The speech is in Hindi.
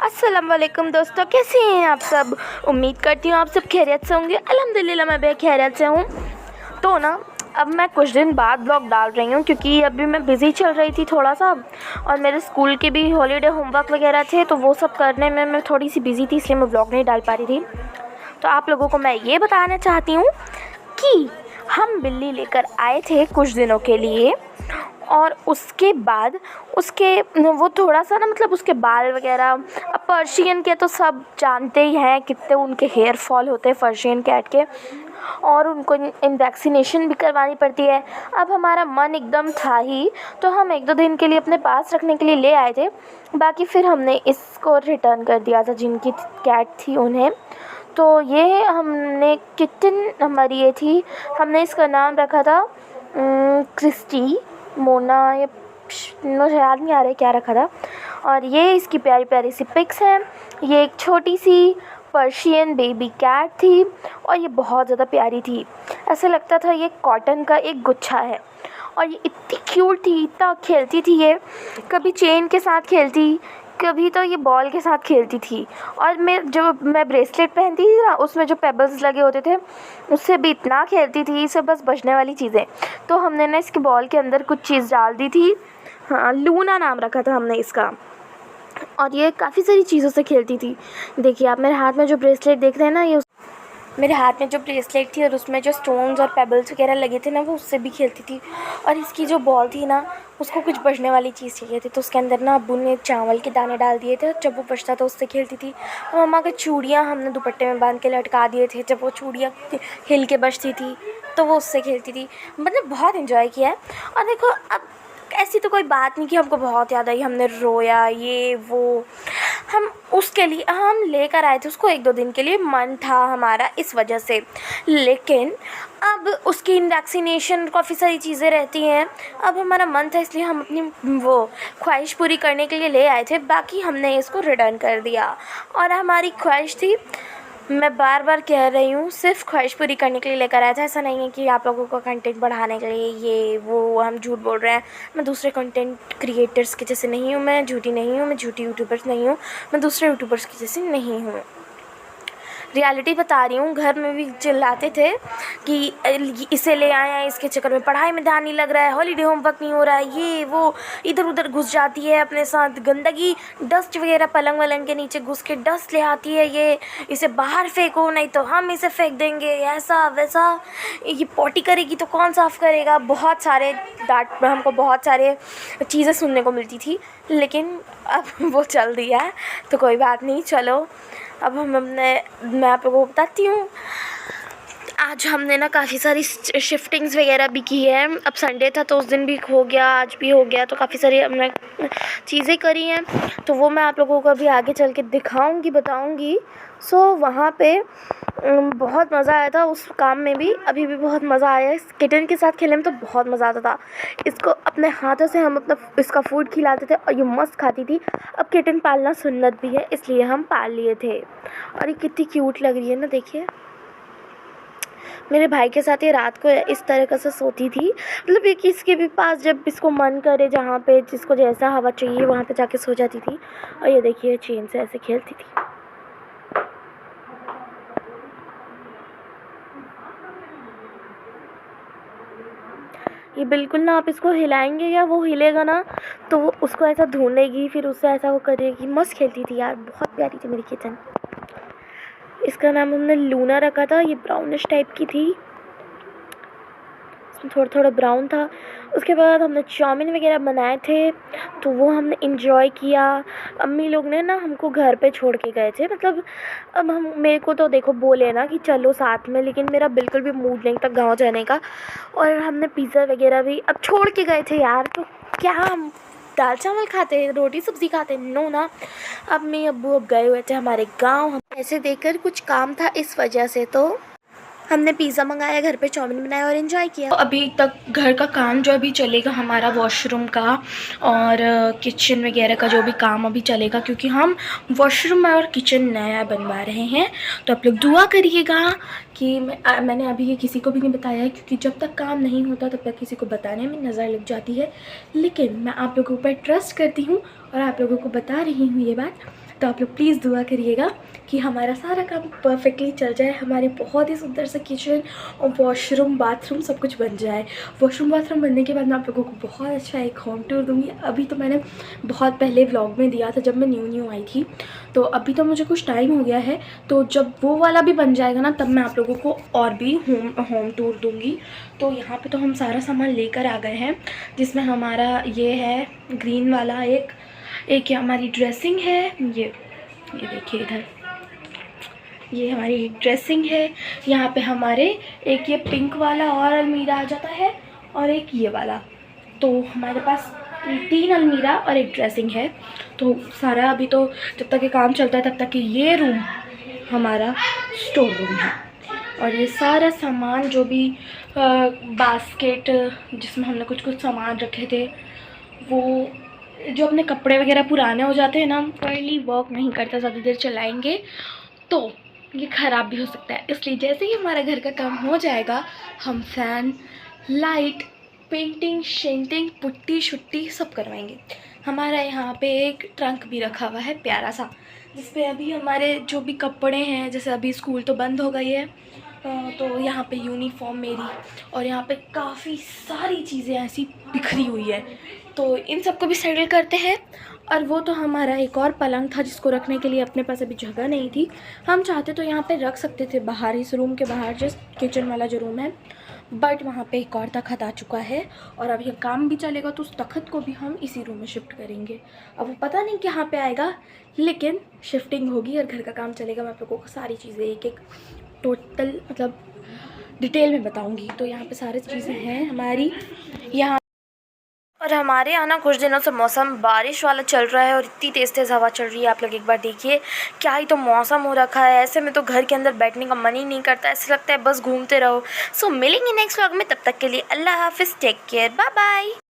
अस्सलाम वालेकुम दोस्तों, कैसे हैं आप सब। उम्मीद करती हूँ आप सब खैरियत से होंगे। अल्हम्दुलिल्लाह मैं भी खैरियत से हूँ। तो ना अब मैं कुछ दिन बाद ब्लॉग डाल रही हूँ क्योंकि अभी मैं बिज़ी चल रही थी थोड़ा सा, और मेरे स्कूल के भी हॉलीडे होमवर्क वगैरह थे, तो वो सब करने में मैं थोड़ी सी बिज़ी थी, इसलिए मैं ब्लॉग नहीं डाल पा रही थी। तो आप लोगों को मैं ये बताना चाहती हूँ कि हम बिल्ली लेकर आए थे कुछ दिनों के लिए, और उसके बाद उसके वो थोड़ा सा ना मतलब उसके बाल वगैरह, अब पर्शियन के तो सब जानते ही हैं कितने उनके हेयर फॉल होते हैं पर्शियन कैट के, और उनको वैक्सीनेशन भी करवानी पड़ती है। अब हमारा मन एकदम था ही, तो हम 1-2 दिन के लिए अपने पास रखने के लिए ले आए थे। बाकी फिर हमने इसको रिटर्न कर दिया था जिनकी कैट थी उन्हें। तो ये हमने किटन हमारी ये थी, हमने इसका नाम रखा था क्रिस्टी मोना, ये मुझे याद नहीं आ रहा है क्या रखा था। और ये इसकी प्यारी प्यारी सी पिक्स हैं। ये एक छोटी सी पर्शियन बेबी कैट थी और ये बहुत ज़्यादा प्यारी थी, ऐसा लगता था ये कॉटन का एक गुच्छा है। और ये इतनी क्यूट थी, इतना खेलती थी, ये कभी चेन के साथ खेलती, कभी तो ये बॉल के साथ खेलती थी। और मैं ब्रेसलेट पहनती थी ना, उसमें जो पेबल्स लगे होते थे उससे भी इतना खेलती थी, सब बस बचने वाली चीज़ें। तो हमने ना इसके बॉल के अंदर कुछ चीज़ डाल दी थी, हाँ लूना नाम रखा था हमने इसका। और ये काफ़ी सारी चीज़ों से खेलती थी। देखिए आप मेरे हाथ में जो ब्रेसलेट देख रहे हैं ना, ये मेरे हाथ में जो ब्रेसलेट थी और उसमें जो स्टोन्स और पेबल्स वगैरह लगे थे ना, वो उससे भी खेलती थी। और इसकी जो बॉल थी ना, उसको कुछ बचने वाली चीज़ चाहिए थी, तो उसके अंदर ना अब्बू ने चावल के दाने डाल दिए थे, जब वो बचता था उससे खेलती थी। और मम्मा के चूड़ियाँ हमने दुपट्टे में बांध के लटका दिए थे, जब वो चूड़ियाँ हिल के बचती थी तो वो उससे खेलती थी। मतलब बहुत इन्जॉय किया है। और देखो अब ऐसी तो कोई बात नहीं कि हमको बहुत याद आई, हमने रोया ये वो, हम उसके लिए हम लेकर आए थे उसको 1-2 दिन के लिए, मन था हमारा इस वजह से। लेकिन अब उसकी वैक्सीनेशन काफ़ी सारी चीज़ें रहती हैं, अब हमारा मन था इसलिए हम अपनी वो ख्वाहिश पूरी करने के लिए ले आए थे। बाकी हमने इसको रिटर्न कर दिया। और हमारी ख्वाहिश थी, मैं बार बार कह रही हूँ, सिर्फ ख्वाहिश पूरी करने के लिए लेकर आया था। ऐसा नहीं है कि आप लोगों को कंटेंट बढ़ाने के लिए ये वो हम झूठ बोल रहे हैं। मैं दूसरे कंटेंट क्रिएटर्स के जैसे नहीं हूँ, मैं झूठी नहीं हूँ, मैं झूठी यूट्यूबर्स नहीं हूँ, मैं दूसरे यूट्यूबर्स के जैसे नहीं हूँ। रियलिटी बता रही हूँ। घर में भी चिल्लाते थे कि इसे ले आए हैं, इसके चक्कर में पढ़ाई में ध्यान नहीं लग रहा है, हॉलीडे होमवर्क नहीं हो रहा है, ये वो, इधर उधर घुस जाती है अपने साथ गंदगी, डस्ट वगैरह पलंग वलंग के नीचे घुस के डस्ट ले आती है, ये इसे बाहर फेंको नहीं तो हम इसे फेंक देंगे, ऐसा वैसा, ये पॉटी करेगी तो कौन साफ़ करेगा। बहुत सारे डांट, हमको बहुत सारे चीज़ें सुनने को मिलती थी। लेकिन अब वो चल दिया है तो कोई बात नहीं। चलो अब मैं आप लोगों को बताती हूँ। आज हमने ना काफ़ी सारी शिफ्टिंग्स वगैरह भी की है। अब संडे था तो उस दिन भी हो गया, आज भी हो गया, तो काफ़ी सारी हमने चीज़ें करी हैं, तो वो मैं आप लोगों को अभी आगे चल के दिखाऊंगी, बताऊंगी। सो वहाँ पे बहुत मज़ा आया था उस काम में भी, अभी भी बहुत मज़ा आया है। इस किटन के साथ खेलने में तो बहुत मज़ा आता था। इसको अपने हाथों से हम इसका फूड खिलाते थे और ये मस्त खाती थी। अब किटन पालना सुन्नत भी है, इसलिए हम पाल लिए थे। और ये कितनी क्यूट लग रही है ना, देखिए। मेरे भाई के साथ ये रात को इस तरीक़े से सोती थी, मतलब ये किसके भी पास जब इसको मन करे, जहाँ पे जिसको जैसा हवा चाहिए वहाँ पे जाके सो जाती थी। और ये देखिए चेन से ऐसे खेलती थी। ये बिल्कुल ना, आप इसको हिलाएंगे या वो हिलेगा ना तो वो उसको ऐसा ढूंढेगी, फिर उससे ऐसा वो करेगी। मस्त खेलती थी यार, बहुत प्यारी थी मेरी किचन। इसका नाम हमने लूना रखा था। ये ब्राउनिश टाइप की थी, इसमें थोड़ा थोड़ा ब्राउन था। उसके बाद हमने चाउमीन वगैरह बनाए थे, तो वो हमने इंजॉय किया। अम्मी लोग ने ना हमको घर पे छोड़ के गए थे, मतलब अब हम, मेरे को तो देखो बोले ना कि चलो साथ में, लेकिन मेरा बिल्कुल भी मूड नहीं था गाँव जाने का। और हमने पिज़्ज़ा वगैरह भी अब छोड़ के गए थे यार, तो क्या हम दाल चावल खाते, रोटी सब्ज़ी खाते, नो ना। अम्मी अब्बू अब गए हुए थे हमारे गाँव, हम ऐसे देखकर कुछ काम था इस वजह से, तो हमने पिज़्ज़ा मंगाया, घर पे चाउमीन बनाया और इन्जॉय किया। तो अभी तक घर का काम जो अभी चलेगा हमारा, वॉशरूम का और किचन वगैरह का जो भी काम अभी चलेगा, क्योंकि हम वॉशरूम और किचन नया बनवा रहे हैं। तो आप लोग दुआ करिएगा कि मैंने अभी ये किसी को भी नहीं बताया है, क्योंकि जब तक काम नहीं होता तब तक किसी को बताने में नज़र लग जाती है। लेकिन मैं आप लोगों पर ट्रस्ट करती हूँ और आप लोगों को बता रही हूँ ये बात। तो आप लोग प्लीज़ दुआ करिएगा कि हमारा सारा काम परफेक्टली चल जाए, हमारी बहुत ही सुंदर सा किचन और वॉशरूम बाथरूम सब कुछ बन जाए। वॉशरूम बाथरूम बनने के बाद मैं आप लोगों को बहुत अच्छा एक होम टूर दूँगी। अभी तो मैंने बहुत पहले व्लॉग में दिया था जब मैं न्यू आई थी, तो अभी तो मुझे कुछ टाइम हो गया है, तो जब वो वाला भी बन जाएगा ना तब मैं आप लोगों को और भी होम टूर दूँगी। तो यहाँ पे तो हम सारा सामान लेकर आ गए हैं, जिसमें हमारा ये है ग्रीन वाला एक ये हमारी ड्रेसिंग है, ये देखिए इधर ये हमारी ड्रेसिंग है। यहाँ पे हमारे एक ये पिंक वाला और अलमीरा आ जाता है और एक ये वाला, तो हमारे पास 3 अलमीरा और एक ड्रेसिंग है। तो सारा अभी तो जब तक ये काम चलता है तब तक ये रूम हमारा स्टोर रूम है। और ये सारा सामान जो भी बास्केट जिसमें हमने कुछ सामान रखे थे, वो जो अपने कपड़े वगैरह पुराने हो जाते हैं ना, प्रॉपर्ली वर्क नहीं करता, ज़्यादा देर चलाएंगे तो ये ख़राब भी हो सकता है। इसलिए जैसे ही हमारा घर का काम हो जाएगा हम फ़ैन, लाइट, पेंटिंग शेंटिंग, पुट्टी शुट्टी सब करवाएंगे। हमारा यहाँ पे एक ट्रंक भी रखा हुआ है प्यारा सा, जिस पे अभी हमारे जो भी कपड़े हैं, जैसे अभी स्कूल तो बंद हो गई है, तो यहाँ पे यूनिफॉर्म मेरी और यहाँ पे काफ़ी सारी चीज़ें ऐसी बिखरी हुई है, तो इन सबको भी सेटल करते हैं। और वो तो हमारा एक और पलंग था जिसको रखने के लिए अपने पास अभी जगह नहीं थी। हम चाहते तो यहाँ पे रख सकते थे बाहर, इस रूम के बाहर, जस्ट किचन वाला जो रूम है, बट वहाँ पे एक और तख़्त आ चुका है और अभी काम भी चलेगा तो उस तख़्त को भी हम इसी रूम में शिफ्ट करेंगे। अब वो पता नहीं कहाँ पे आएगा, लेकिन शिफ्टिंग होगी और घर का काम चलेगा। मैं आप लोगों को सारी चीज़ें एक एक टोटल मतलब डिटेल में बताऊँगी। तो यहाँ पर सारी चीज़ें हैं हमारी यहाँ, और हमारे यहाँ ना कुछ दिनों से मौसम बारिश वाला चल रहा है और इतनी तेज़ तेज़ हवा चल रही है। आप लोग एक बार देखिए क्या ही तो मौसम हो रखा है। ऐसे में तो घर के अंदर बैठने का मन ही नहीं करता, ऐसा लगता है बस घूमते रहो। सो मिलेंगे नेक्स्ट व्लॉग में, तब तक के लिए अल्लाह हाफिज़, टेक केयर, बाय बाय।